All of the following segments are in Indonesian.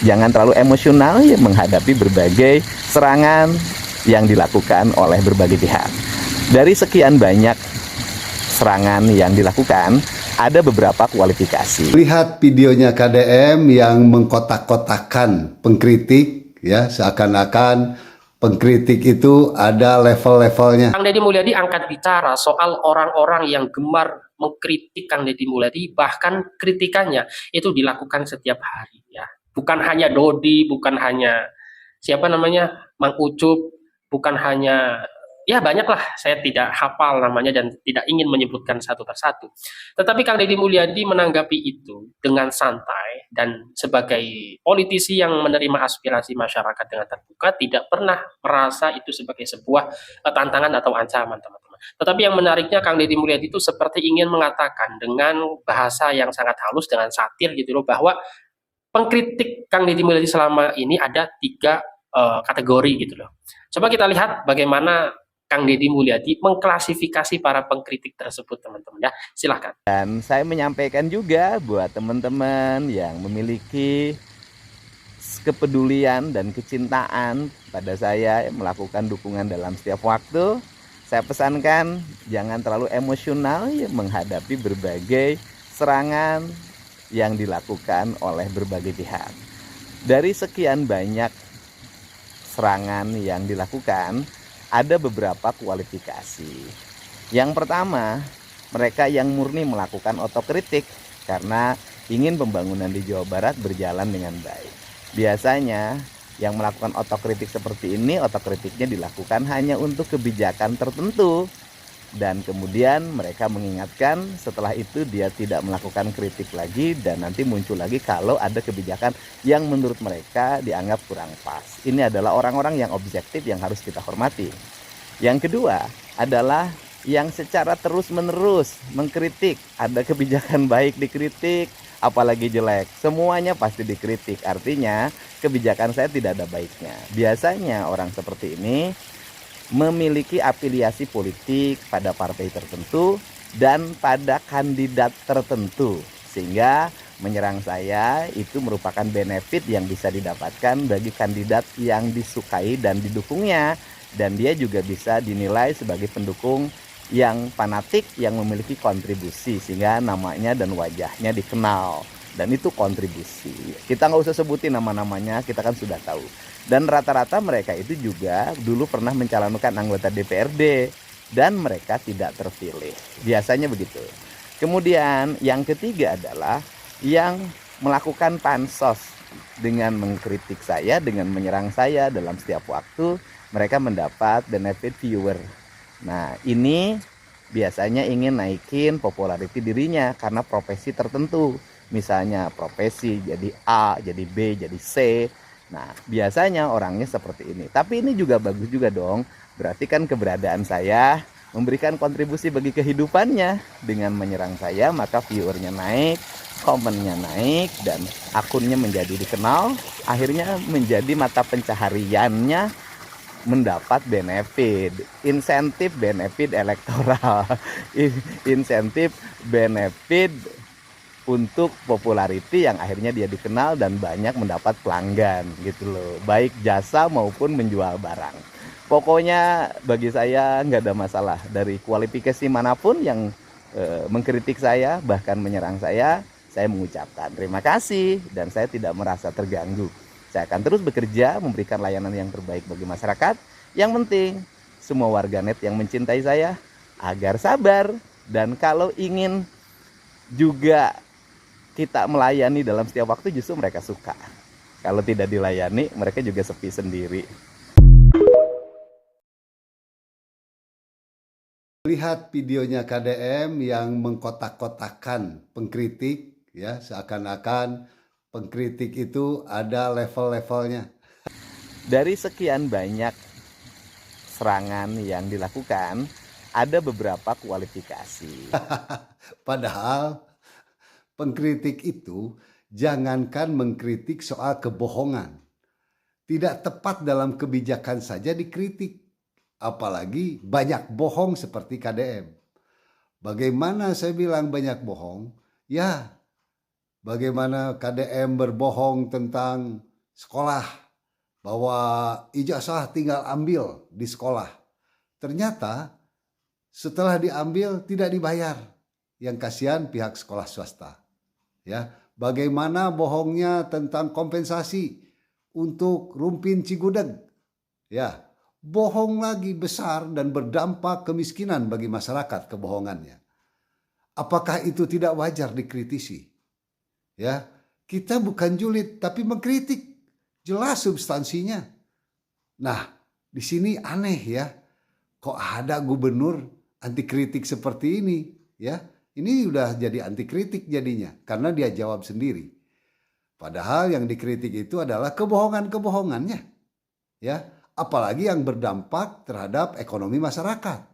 Jangan terlalu emosional ya menghadapi berbagai serangan yang dilakukan oleh berbagai pihak. Dari sekian banyak serangan yang dilakukan, ada beberapa kualifikasi. Lihat videonya KDM yang mengkotak-kotakan pengkritik, ya, seakan-akan pengkritik itu ada level-levelnya. Kang Deddy Mulyadi angkat bicara soal orang-orang yang gemar mengkritik Kang Deddy Mulyadi, bahkan kritikannya itu dilakukan setiap hari, ya. Bukan hanya Dodi, bukan hanya siapa namanya Mang Ucup, bukan hanya ya banyaklah, saya tidak hafal namanya dan tidak ingin menyebutkan satu persatu. Tetapi Kang Deddy Mulyadi menanggapi itu dengan santai dan sebagai politisi yang menerima aspirasi masyarakat dengan terbuka tidak pernah merasa itu sebagai sebuah tantangan atau ancaman, teman-teman. Tetapi yang menariknya Kang Deddy Mulyadi itu seperti ingin mengatakan dengan bahasa yang sangat halus, dengan satir gitu loh, bahwa pengkritik Kang Deddy Mulyadi selama ini ada 3 kategori gitu loh. Coba kita lihat bagaimana Kang Deddy Mulyadi mengklasifikasi para pengkritik tersebut, teman-teman, ya. Silahkan. Dan saya menyampaikan juga buat teman-teman yang memiliki kepedulian dan kecintaan pada saya, melakukan dukungan dalam setiap waktu. Saya pesankan jangan terlalu emosional ya menghadapi berbagai serangan yang dilakukan oleh berbagai pihak. Dari sekian banyak serangan yang dilakukan, ada beberapa kualifikasi. Yang pertama, mereka yang murni melakukan otokritik karena ingin pembangunan di Jawa Barat berjalan dengan baik. Biasanya yang melakukan otokritik seperti ini, otokritiknya dilakukan hanya untuk kebijakan tertentu. Dan kemudian mereka mengingatkan setelah itu dia tidak melakukan kritik lagi, dan nanti muncul lagi kalau ada kebijakan yang menurut mereka dianggap kurang pas. Ini adalah orang-orang yang objektif yang harus kita hormati. Yang kedua adalah yang secara terus-menerus mengkritik. Ada kebijakan baik dikritik, apalagi jelek, semuanya pasti dikritik. Artinya kebijakan saya tidak ada baiknya. Biasanya orang seperti ini memiliki afiliasi politik pada partai tertentu dan pada kandidat tertentu, sehingga menyerang saya itu merupakan benefit yang bisa didapatkan bagi kandidat yang disukai dan didukungnya, dan dia juga bisa dinilai sebagai pendukung yang fanatik yang memiliki kontribusi sehingga namanya dan wajahnya dikenal, dan itu kontribusi. Kita nggak usah sebutin nama-namanya, kita kan sudah tahu. Dan rata-rata mereka itu juga dulu pernah mencalonkan anggota DPRD dan mereka tidak terpilih. Biasanya begitu. Kemudian yang ketiga adalah yang melakukan pansos dengan mengkritik saya, dengan menyerang saya dalam setiap waktu, mereka mendapat benefit viewer. Nah, ini biasanya ingin naikin populariti dirinya karena profesi tertentu. Misalnya profesi jadi A, jadi B, jadi C. Nah, biasanya orangnya seperti ini. Tapi ini juga bagus juga dong. Berarti kan keberadaan saya memberikan kontribusi bagi kehidupannya. Dengan menyerang saya, maka viewernya naik, komennya naik, dan akunnya menjadi dikenal. Akhirnya menjadi mata pencahariannya, mendapat benefit, insentif benefit elektoral, insentif benefit untuk populariti yang akhirnya dia dikenal dan banyak mendapat pelanggan gitu loh, baik jasa maupun menjual barang. Pokoknya bagi saya nggak ada masalah dari kualifikasi manapun yang mengkritik saya, bahkan menyerang saya mengucapkan terima kasih dan saya tidak merasa terganggu. Saya akan terus bekerja memberikan layanan yang terbaik bagi masyarakat. Yang penting semua warganet yang mencintai saya agar sabar, dan kalau ingin juga kita melayani dalam setiap waktu, justru mereka suka. Kalau tidak dilayani, mereka juga sepi sendiri. Lihat videonya KDM yang mengkotak-kotakan pengkritik, ya, seakan-akan pengkritik itu ada level-levelnya. Dari sekian banyak serangan yang dilakukan, ada beberapa kualifikasi. Padahal pengkritik itu jangankan mengkritik soal kebohongan. Tidak tepat dalam kebijakan saja dikritik. Apalagi banyak bohong seperti KDM. Bagaimana saya bilang banyak bohong? Ya, bagaimana KDM berbohong tentang sekolah, bahwa ijazah tinggal ambil di sekolah. Ternyata setelah diambil tidak dibayar. Yang kasihan pihak sekolah swasta. Ya, bagaimana bohongnya tentang kompensasi untuk Rumpin Cigudeg. Ya, bohong lagi besar dan berdampak kemiskinan bagi masyarakat kebohongannya. Apakah itu tidak wajar dikritisi? Ya, kita bukan julid tapi mengkritik, jelas substansinya. Nah, di sini aneh ya. Kok ada gubernur anti kritik seperti ini, ya? Ini udah jadi anti kritik jadinya karena dia jawab sendiri. Padahal yang dikritik itu adalah kebohongan-kebohongannya. Ya, apalagi yang berdampak terhadap ekonomi masyarakat.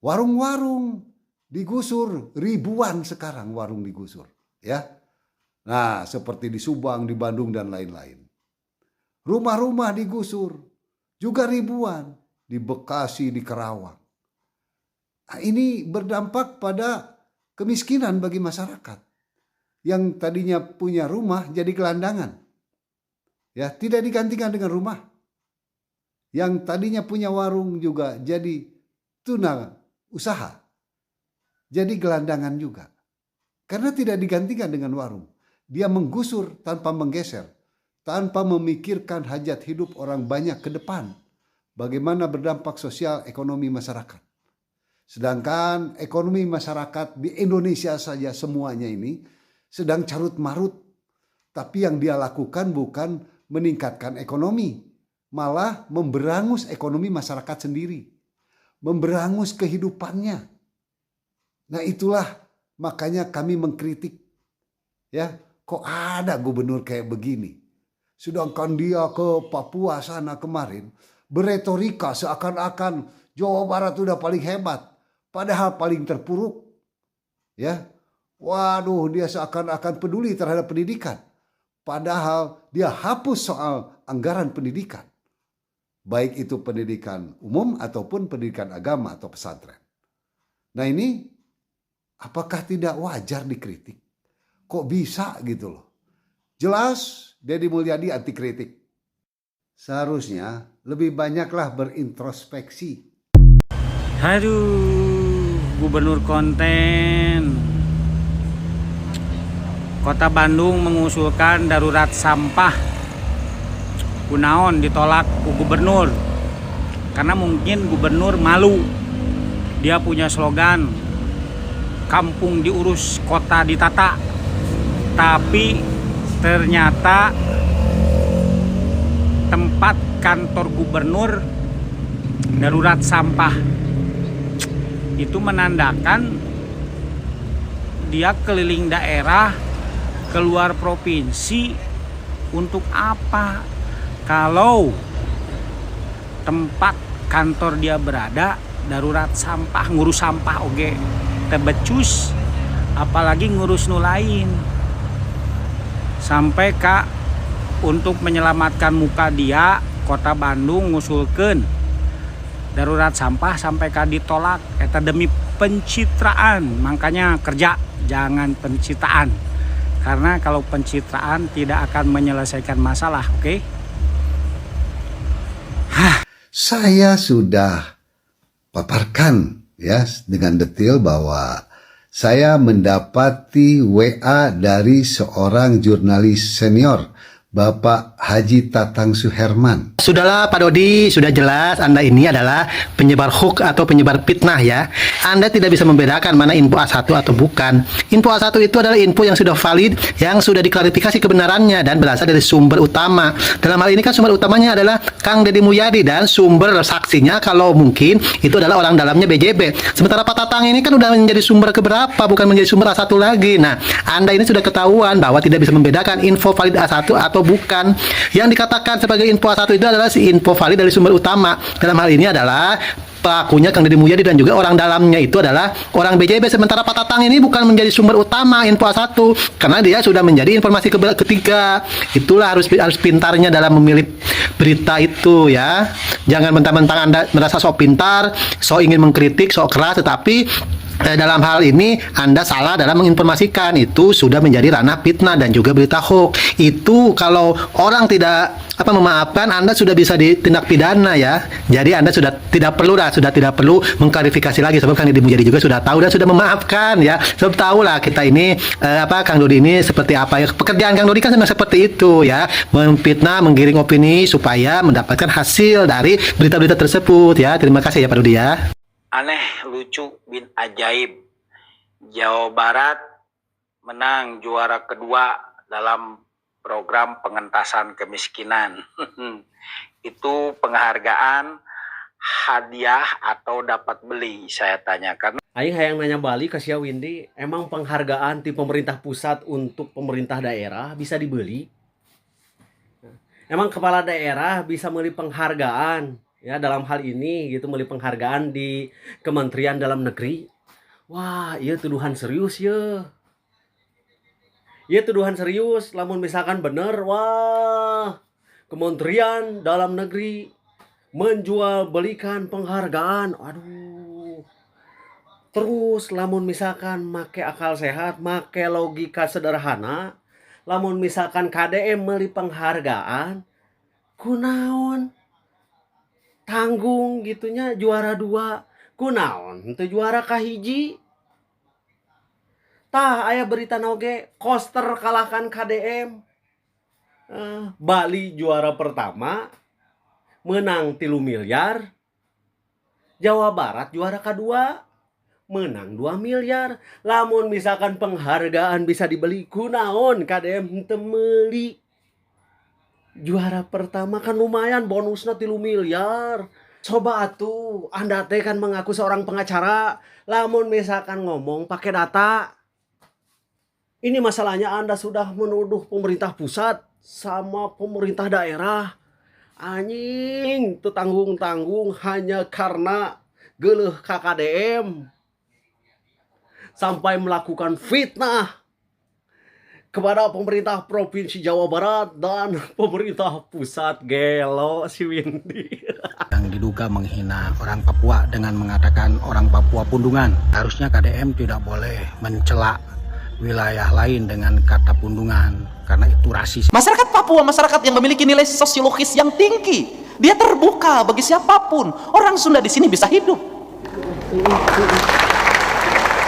Warung-warung digusur, ribuan sekarang warung digusur, ya. Nah, seperti di Subang, di Bandung dan lain-lain. Rumah-rumah digusur, juga ribuan di Bekasi, di Karawang. Nah, ini berdampak pada kemiskinan bagi masyarakat. Yang tadinya punya rumah jadi gelandangan. Ya, tidak digantikan dengan rumah. Yang tadinya punya warung juga jadi tuna usaha. Jadi gelandangan juga. Karena tidak digantikan dengan warung. Dia menggusur tanpa menggeser. Tanpa memikirkan hajat hidup orang banyak ke depan. Bagaimana berdampak sosial ekonomi masyarakat. Sedangkan ekonomi masyarakat di Indonesia saja semuanya ini sedang carut marut. Tapi yang dia lakukan bukan meningkatkan ekonomi. Malah memberangus ekonomi masyarakat sendiri. Memberangus kehidupannya. Nah itulah makanya kami mengkritik. Ya, kok ada gubernur kayak begini. Sedangkan dia ke Papua sana kemarin beretorika seakan-akan Jawa Barat udah paling hebat. Padahal paling terpuruk. Ya. Waduh, dia seakan-akan peduli terhadap pendidikan. Padahal dia hapus soal anggaran pendidikan. Baik itu pendidikan umum ataupun pendidikan agama atau pesantren. Nah ini apakah tidak wajar dikritik? Kok bisa gitu loh? Jelas Deddy Mulyadi anti kritik. Seharusnya lebih banyaklah berintrospeksi. Aduh, gubernur konten. Kota Bandung mengusulkan darurat sampah. Kunaon ditolak ku gubernur. Karena mungkin gubernur malu. Dia punya slogan, kampung diurus, kota ditata. Tapi ternyata tempat kantor gubernur darurat sampah. Itu menandakan dia keliling daerah, keluar provinsi untuk apa? Kalau tempat kantor dia berada darurat sampah, ngurus sampah oge tebecus, apalagi ngurus nu lain. Sampai Kak untuk menyelamatkan muka dia, Kota Bandung ngusulkeun darurat sampah sampai ka ditolak eta demi pencitraan. Makanya kerja jangan pencitraan. Karena kalau pencitraan tidak akan menyelesaikan masalah, oke? Saya sudah paparkan ya dengan detail bahwa saya mendapati WA dari seorang jurnalis senior, Bapak Haji Tatang Suherman. Sudahlah Pak Dodi, sudah jelas Anda ini adalah penyebar hoax atau penyebar fitnah ya. Anda tidak bisa membedakan mana info A1 atau bukan. Info A1 itu adalah info yang sudah valid, yang sudah diklarifikasi kebenarannya dan berasal dari sumber utama. Dalam hal ini kan sumber utamanya adalah Kang Deddy Mulyadi dan sumber saksinya kalau mungkin itu adalah orang dalamnya BJB. Sementara Pak Tatang ini kan udah menjadi sumber keberapa, bukan menjadi sumber A1 lagi. Nah, Anda ini sudah ketahuan bahwa tidak bisa membedakan info valid A1 atau bukan. Yang dikatakan sebagai info A1 itu adalah si info valid dari sumber utama. Dalam hal ini adalah pelakunya Kang Deddy Mulyadi dan juga orang dalamnya itu adalah orang BJB. Sementara Pak Tatang ini bukan menjadi sumber utama info A1 karena dia sudah menjadi informasi ketiga. Itulah harus pintarnya dalam memilih berita itu ya. Jangan mentang-mentang Anda merasa sok pintar, sok ingin mengkritik, sok keras, tetapi dalam hal ini Anda salah dalam menginformasikan, itu sudah menjadi ranah fitnah dan juga berita hoax. Itu kalau orang tidak memaafkan, Anda sudah bisa ditindak pidana ya. Jadi Anda sudah tidak perlu mengklarifikasi lagi, sebab Kang Deddy Mulyadi juga sudah tahu dan sudah memaafkan ya. Sebab tahu lah kita ini Kang Dodi ini seperti apa ya. Pekerjaan Kang Dodi kan memang seperti itu ya, memfitnah, menggiring opini supaya mendapatkan hasil dari berita-berita tersebut ya. Terima kasih ya Pak Dodi ya. Aneh, lucu, bin ajaib. Jawa Barat menang juara kedua dalam program pengentasan kemiskinan. Itu penghargaan, hadiah atau dapat beli, saya tanya. Karena Aing hayang nanya Bali ke Sia Windy, emang penghargaan ti pemerintah pusat untuk pemerintah daerah bisa dibeli? Emang kepala daerah bisa beli penghargaan ya dalam hal ini gitu, beli penghargaan di Kementerian Dalam Negeri? Wah, iya tuduhan serius ya. Iya tuduhan serius, lamun misalkan bener, wah, Kementerian Dalam Negeri menjual belikan penghargaan. Aduh. Terus lamun misalkan make akal sehat, make logika sederhana, lamun misalkan KDM meuli penghargaan, kunaon? Tanggung gitunya juara 2. Kunaon? Henteu juara kahiji. Tah aya berita noge, Koster kalahkan KDM. Bali juara pertama, menang 3 miliar. Jawa Barat juara kedua, menang 2 miliar. Lamun misalkan penghargaan bisa dibeli, kunaon KDM henteu meuli. Juara pertama kan lumayan, bonusnya 3 miliar. Coba atuh, Anda teh kan mengaku seorang pengacara. Lamun misalkan ngomong pakai data. Ini masalahnya Anda sudah menuduh pemerintah pusat sama pemerintah daerah. Anjing, itu tanggung-tanggung hanya karena geuleuh KKDM. Sampai melakukan fitnah kepada pemerintah Provinsi Jawa Barat dan pemerintah pusat. Gelo si Windy. yang diduga menghina orang Papua dengan mengatakan orang Papua pundungan. Harusnya KDM tidak boleh mencela wilayah lain dengan kata pundungan karena itu rasis. Masyarakat Papua, masyarakat yang memiliki nilai sosiologis yang tinggi. Dia terbuka bagi siapapun. Orang Sunda di sini bisa hidup.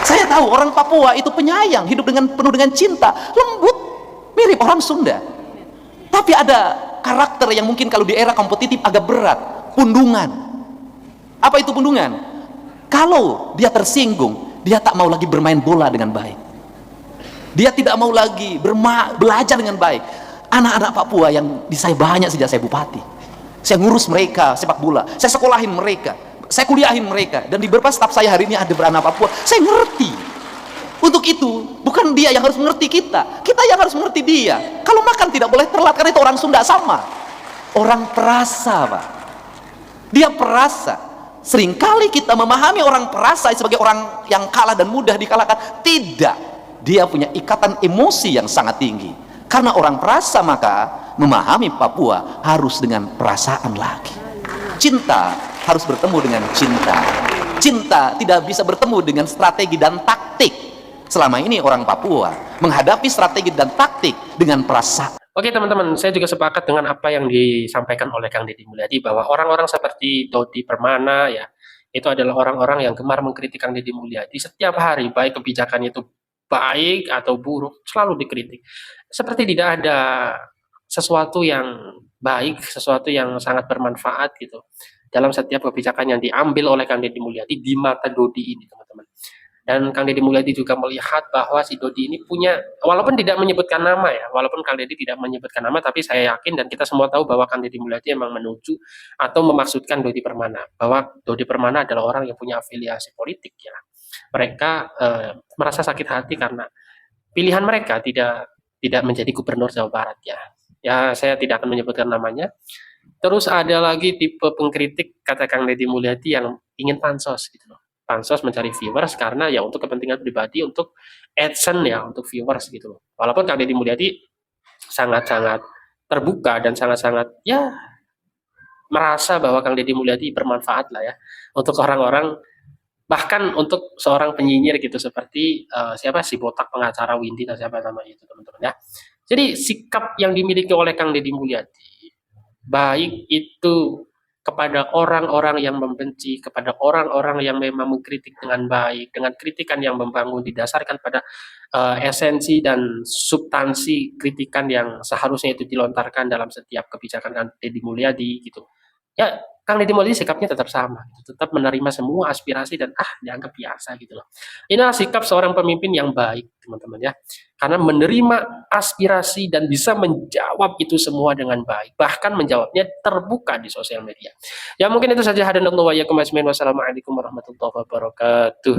Saya tahu orang Papua itu penyayang, hidup penuh dengan cinta, lembut, mirip orang Sunda. Tapi ada karakter yang mungkin kalau di era kompetitif agak berat, pundungan. Apa itu pundungan? Kalau dia tersinggung, dia tak mau lagi bermain bola dengan baik. Dia tidak mau lagi belajar dengan baik. Anak-anak Papua yang di saya banyak sejak saya bupati. Saya ngurus mereka sepak bola, saya sekolahin mereka, saya kuliahin mereka, dan di beberapa staf saya hari ini ada beranak Papua. Saya ngerti. Untuk itu bukan dia yang harus mengerti kita yang harus mengerti dia. Kalau makan tidak boleh telat, karena itu orang Sunda sama. Orang perasa, Pak. Dia perasa. Seringkali kita memahami orang perasa sebagai orang yang kalah dan mudah dikalahkan. Tidak. Dia punya ikatan emosi yang sangat tinggi. Karena orang perasa, maka memahami Papua harus dengan perasaan lagi. Cinta harus bertemu dengan cinta. Cinta tidak bisa bertemu dengan strategi dan taktik. Selama ini orang Papua menghadapi strategi dan taktik dengan perasaan. Oke teman-teman, saya juga sepakat dengan apa yang disampaikan oleh Kang Deddy Mulyadi bahwa orang-orang seperti Dodi Permana ya, itu adalah orang-orang yang gemar mengkritik Kang Deddy Mulyadi setiap hari, baik kebijakannya itu baik atau buruk, selalu dikritik. Seperti tidak ada sesuatu yang baik, sesuatu yang sangat bermanfaat gitu dalam setiap kebijakan yang diambil oleh Kang Deddy Mulyadi di mata Dodi ini, teman-teman. Dan Kang Deddy Mulyadi juga melihat bahwa si Dodi ini punya, walaupun tidak menyebutkan nama ya, walaupun Kang Deddy tidak menyebutkan nama, tapi saya yakin dan kita semua tahu bahwa Kang Deddy Mulyadi memang menuju atau memaksudkan Dodi Permana, bahwa Dodi Permana adalah orang yang punya afiliasi politik ya. Mereka merasa sakit hati karena pilihan mereka tidak menjadi gubernur Jawa Barat ya. Ya, saya tidak akan menyebutkan namanya. Terus ada lagi tipe pengkritik kata Kang Deddy Mulyadi yang ingin pansos gitu loh. Pansos mencari viewers karena ya untuk kepentingan pribadi, untuk AdSense ya, untuk viewers gitu loh. Walaupun Kang Deddy Mulyadi sangat-sangat terbuka dan sangat-sangat ya merasa bahwa Kang Deddy Mulyadi bermanfaat lah ya untuk orang-orang Bahkan untuk seorang penyinyir gitu seperti siapa si botak pengacara Windy atau siapa namanya itu teman-teman ya. Jadi sikap yang dimiliki oleh Kang Deddy Mulyadi baik itu kepada orang-orang yang membenci, kepada orang-orang yang memang mengkritik dengan baik, dengan kritikan yang membangun didasarkan pada esensi dan substansi kritikan yang seharusnya itu dilontarkan dalam setiap kebijakan Kang Deddy Mulyadi gitu. Ya, Kang Deddy Mulyadi sikapnya tetap sama, tetap menerima semua aspirasi dan dianggap biasa gitu loh. Inilah sikap seorang pemimpin yang baik, teman-teman ya. Karena menerima aspirasi dan bisa menjawab itu semua dengan baik, bahkan menjawabnya terbuka di sosial media. Ya mungkin itu saja. Wassalamualaikum warahmatullahi wabarakatuh.